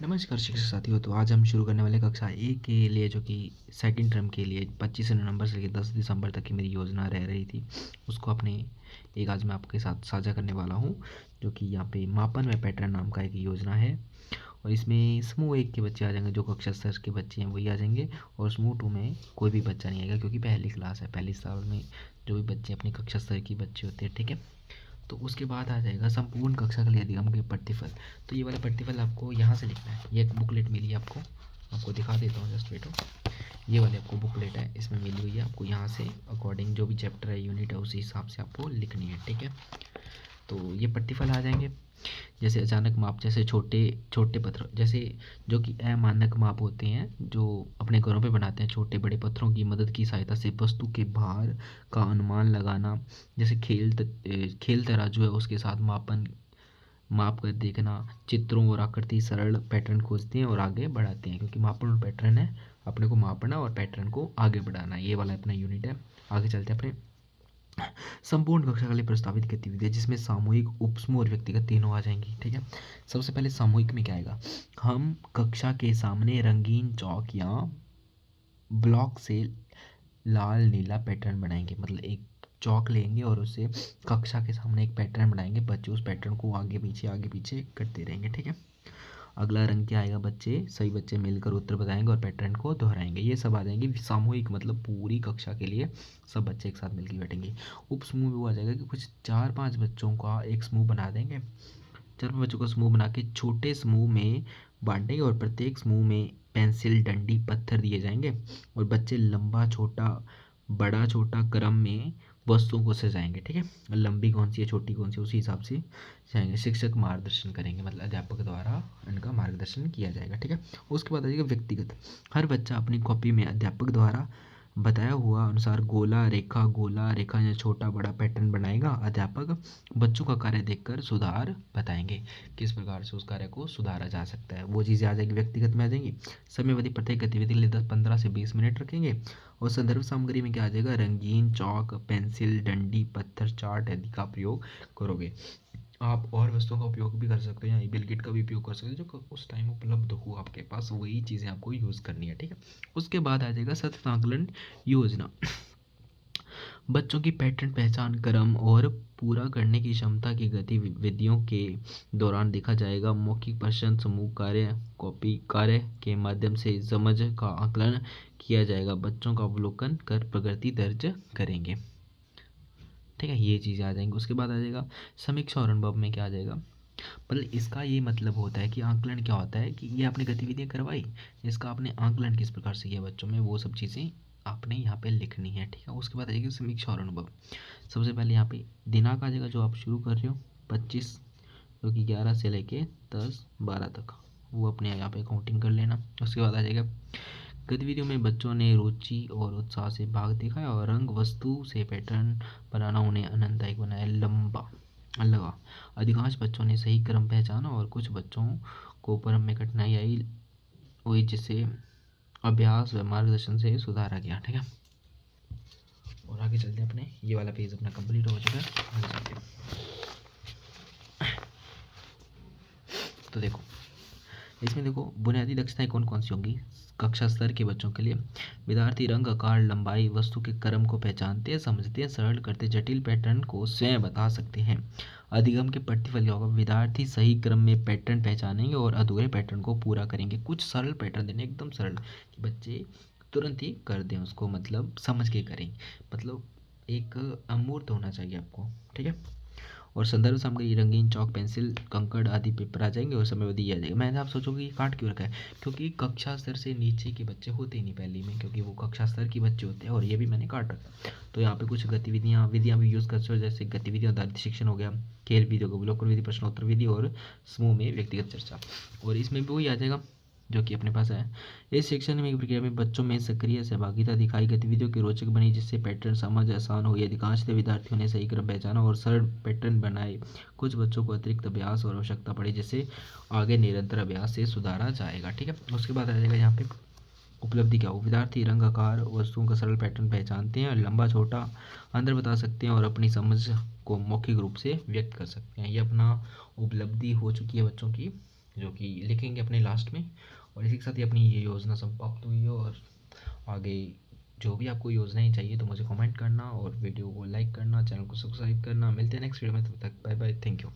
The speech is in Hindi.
नमस्कार शिक्षक साथियों। तो आज हम शुरू करने वाले कक्षा 1 के लिए, जो कि सेकंड टर्म के लिए 25 नवंबर से लेकर 10 दिसंबर तक की मेरी योजना रह रही थी, उसको अपने एक आज मैं आपके साथ साझा करने वाला हूं। जो कि यहाँ पे मापन व पैटर्न नाम का एक योजना है। और इसमें समूह 1 के बच्चे आ जाएंगे, जो कक्षा स्तर के बच्चे हैं वही आ जाएंगे। और समूह 2 में कोई भी बच्चा नहीं आएगा, क्योंकि पहली क्लास है, पहली साल में जो भी बच्चे अपनी कक्षा स्तर के बच्चे होते हैं, ठीक है। तो उसके बाद आ जाएगा संपूर्ण कक्षा के लिए अधिगम के प्रतिफल। तो ये वाला प्रतिफल आपको यहाँ से लिखना है। ये एक बुकलेट मिली है आपको दिखा देता हूँ, जस्ट वेटो। ये वाली आपको बुकलेट है, इसमें मिली हुई है। आपको यहाँ से अकॉर्डिंग जो भी चैप्टर है, यूनिट है, उसी हिसाब से आपको लिखनी है, ठीक है। तो ये प्रतिफल आ जाएंगे। जैसे अचानक माप, जैसे छोटे छोटे पत्थर, जैसे जो कि अमानक माप होते हैं, जो अपने घरों पे बनाते हैं। छोटे बड़े पत्थरों की मदद की सहायता से वस्तु के भार का अनुमान लगाना। जैसे खेल तराजू है, उसके साथ माप कर देखना। चित्रों और आकृति सरल पैटर्न खोजते हैं और आगे बढ़ाते हैं, क्योंकि मापन और पैटर्न है, अपने को मापना और पैटर्न को आगे बढ़ाना। ये वाला अपना यूनिट है। आगे चलते हैं अपने संपूर्ण कक्षा के लिए प्रस्तावित गतिविधियाँ, जिसमें सामूहिक, उपसमूह और व्यक्तिगत तीनों आ जाएंगी, ठीक है। सबसे पहले सामूहिक में क्या आएगा? हम कक्षा के सामने रंगीन चौक या ब्लॉक से लाल नीला पैटर्न बनाएंगे। मतलब एक चौक लेंगे और उससे कक्षा के सामने एक पैटर्न बनाएंगे। बच्चे उस पैटर्न को आगे पीछे करते रहेंगे, ठीक है। अगला रंग क्या आएगा? सभी बच्चे मिलकर उत्तर बताएंगे और पैटर्न को दोहराएंगे। ये सब आ जाएंगे सामूहिक, मतलब पूरी कक्षा के लिए सब बच्चे एक साथ मिलकर बैठेंगे। उप समूह में वो आ जाएगा कि कुछ 4-5 बच्चों का एक समूह बना देंगे। 4-5 बच्चों का समूह बना के छोटे समूह में बांटेंगे, और प्रत्येक समूह में पेंसिल, डंडी, पत्थर दिए जाएंगे। और बच्चे लंबा छोटा, बड़ा छोटा क्रम में वस्तुओं को सजाएंगे, ठीक है। लंबी कौन सी है, छोटी कौन सी है, उसी हिसाब से सजाएंगे। शिक्षक मार्गदर्शन करेंगे, मतलब अध्यापक द्वारा इनका मार्गदर्शन किया जाएगा, ठीक है। उसके बाद आ जाएगा व्यक्तिगत। हर बच्चा अपनी कॉपी में अध्यापक द्वारा बताया हुआ अनुसार गोला रेखा या छोटा बड़ा पैटर्न बनाएगा। अध्यापक बच्चों का कार्य देखकर सुधार बताएंगे, किस प्रकार से उस कार्य को सुधारा जा सकता है। वो चीज़ें आ जाएगी, व्यक्तिगत में आ जाएंगी। समयावधि प्रत्येक गतिविधि के लिए 10-15 से 20 मिनट रखेंगे। और संदर्भ सामग्री में क्या आ जाएगा? रंगीन चौक, पेंसिल, डंडी, पत्थर, चार्ट आदि का प्रयोग करोगे। आप और वस्तुओं का उपयोग भी कर सकते हो, या बिल किट का भी उपयोग कर सकते हो, जो उस टाइम उपलब्ध हो आपके पास, वही चीज़ें आपको यूज़ करनी है, ठीक है। उसके बाद आ जाएगा सतत आकलन योजना। बच्चों की पैटर्न पहचान, क्रम और पूरा करने की क्षमता की गतिविधियों के दौरान देखा जाएगा। मौखिक प्रश्न, समूह कार्य, कॉपी कार्य के माध्यम से समझ का आकलन किया जाएगा। बच्चों का अवलोकन कर प्रगति दर्ज करेंगे, ठीक है। ये चीज़ें आ जाएंगी। उसके बाद आ जाएगा समीक्षा और अनुभव में क्या आ जाएगा? मतलब इसका ये मतलब होता है कि आकलन क्या होता है, कि ये आपने गतिविधियाँ करवाई, इसका आपने आकलन किस प्रकार से किया बच्चों में, वो सब चीज़ें आपने यहाँ पे लिखनी है, ठीक है। उसके बाद आ जाएगी समीक्षा और अनुभव। सबसे पहले यहाँ पे दिनांक आ जाएगा, जो आप शुरू कर रहे हो 25, जो कि 11 से लेके 10-12 तक, वो अपने यहाँ पे काउंटिंग कर लेना। उसके बाद आ जाएगा गतिविधियों में बच्चों ने रुचि और उत्साह से भाग दिखाया, और रंग वस्तु से पैटर्न बनाना उन्हें आनंददायक बनाया। लगा अधिकांश बच्चों ने सही क्रम पहचाना, और कुछ बच्चों को क्रम में कठिनाई आई हुई, जिसे अभ्यास व मार्गदर्शन से सुधारा गया, ठीक है। और आगे चलते हैं अपने, ये वाला पेज अपना कंप्लीट हो चुका है। आगे चलते हैं। तो देखो इसमें देखो बुनियादी दक्षताएं कौन कौन सी होंगी कक्षा स्तर के बच्चों के लिए। विद्यार्थी रंग, आकार, लंबाई, वस्तु के क्रम को पहचानते, समझते, सरल करते, जटिल पैटर्न को स्वयं बता सकते हैं। अधिगम के प्रतिफल क्या होगा? विद्यार्थी सही क्रम में पैटर्न पहचानेंगे और अधूरे पैटर्न को पूरा करेंगे। कुछ सरल पैटर्न देने, एकदम सरल, कि बच्चे तुरंत ही कर दें उसको, मतलब समझ के करें, मतलब एक अमूर्त होना चाहिए आपको, ठीक है। और संदर्भ सामग्री रंगीन चौक, पेंसिल, कंकड़ आदि पेपर आ जाएंगे, और समयावधि आ जाएगी। मैंने आप सोचोगे ये काट क्यों रखा है? क्योंकि कक्षा स्तर से नीचे के बच्चे होते ही नहीं पहली में, क्योंकि वो कक्षा स्तर के बच्चे होते हैं, और ये भी मैंने काट रखा। तो यहाँ पे कुछ गतिविधियाँ विधियाँ भी यूज़ कर सकते हो, जैसे गतिविधि आधारित शिक्षण हो गया, खेल विधि हो गया, अवलोकन विधि, प्रश्नोत्तर विधि, और समूह में व्यक्तिगत चर्चा। और इसमें भी वही आ जाएगा जो कि अपने पास है। इस शैक्षणिक प्रक्रिया में बच्चों में सक्रिय सहभागिता दिखाई, गतिविधियों की रोचक बनी, जिससे पैटर्न समझ आसान हुई। अधिकांश विद्यार्थियों ने सही क्रम पहचाना और सरल पैटर्न बनाए। कुछ बच्चों को अतिरिक्त अभ्यास और आवश्यकता पड़ी, जिससे आगे निरंतर अभ्यास से सुधारा जाएगा, ठीक है। उसके बाद आ जाएगा यहाँ पे उपलब्धि क्या हो। विद्यार्थी रंग, आकार, वस्तुओं का सरल पैटर्न पहचानते हैं, लंबा छोटा अंतर बता सकते हैं, और अपनी समझ को मौखिक रूप से व्यक्त कर सकते हैं। ये अपना उपलब्धि हो चुकी है बच्चों की जो कि लिखेंगे अपने लास्ट में। और इसी के साथ ही अपनी ये योजना समाप्त हुई है। और आगे जो भी आपको योजनाएं चाहिए तो मुझे कमेंट करना और वीडियो को लाइक करना, चैनल को सब्सक्राइब करना। मिलते हैं नेक्स्ट वीडियो में, तब तक बाय बाय, थैंक यू।